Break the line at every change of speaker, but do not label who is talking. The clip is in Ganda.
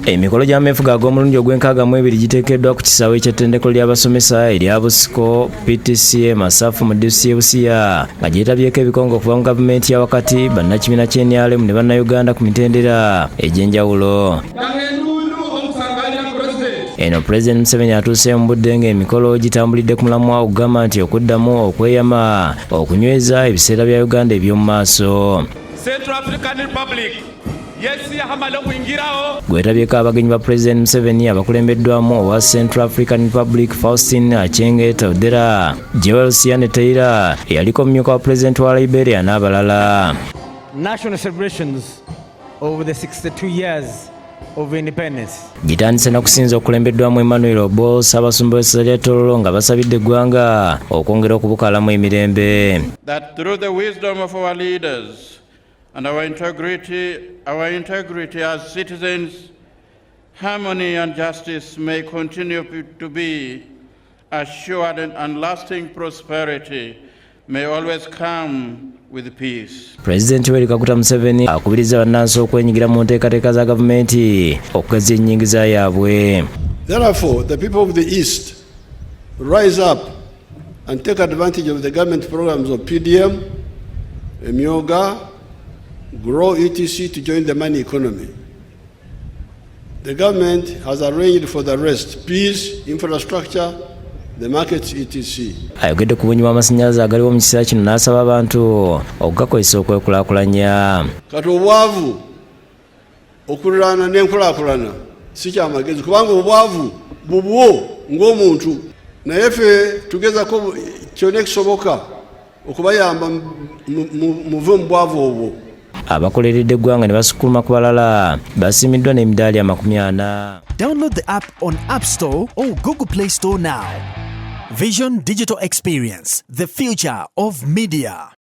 Emikolo gy'ameefuga ag'omulundi ogw'enkaaga mu ebiri giteekeddwa ku kisaawe ky'ettendekero ly'abasomesa erya Busiko PTCA Masafu mu disitulikiti y'e Busia nga gyetabyeko ebikongo okuva mu gavumenti ya wakati, bannakibiina ky'NRM ne bannayuganda ku mitendera egy'enjawulo. Eno Pulezidenti Museveni atuuse mu budde ng'emikolo gitambulidde ku mulamwa okugamba nti okuddamu okweyama okunyweza ebiseera bya Uganda eby'omu maaso. Gwetabyeko abagenyi ba Pulezidenti Museveni abakulembeddwamu owa Central African Republic Faustin Achenge Todera, Joel Siane Taylor eyaliko omumyuka wa Pulezidenti wa Liberia n'abalala.
National celebrations over the 62 years of independence.
Gitandise na kusinza okulembeddwamu Emmanuel Obo, Ssaabasumba w'essaza lya Tororo nga basabidde eggwanga okwongera okubukalamu emirembe.
That through the wisdom of our leaders and our integrity as citizens, harmony and justice may continue to be assured and lasting prosperity may always come with peace.
President Yoweri Kaguta Museveni akubiriza bannansi okwenyigira mu nteekateeka za gavumenti okugaziya ennyingiza yaabwe.
Therefore, the people of the East rise up and take advantage of the government programs of PDM, emyaka, Grow etc. to join the money economy. The government has arranged for the rest: peace, infrastructure, the markets etc.
Ayogedde ku bunyi bw'amasannyalaze agaliwo mu kiseera kino n'asaba abantu okugakozesa okwekulaakulanya.
Kati obwavu okuliraana n'enkulaakulana si kyamagezi, kubanga obwavu bubwo ng'omuntu, naye ffe tugezako kyonna ekisoboka okubayamba muve mu bwavu obwo.
Abakoleredde eggwanga ne basukuluma ku balala basimiddwa n'emidaali 40.
Download the app on App Store or Google Play Store now. Vision Digital Experience, the future of media.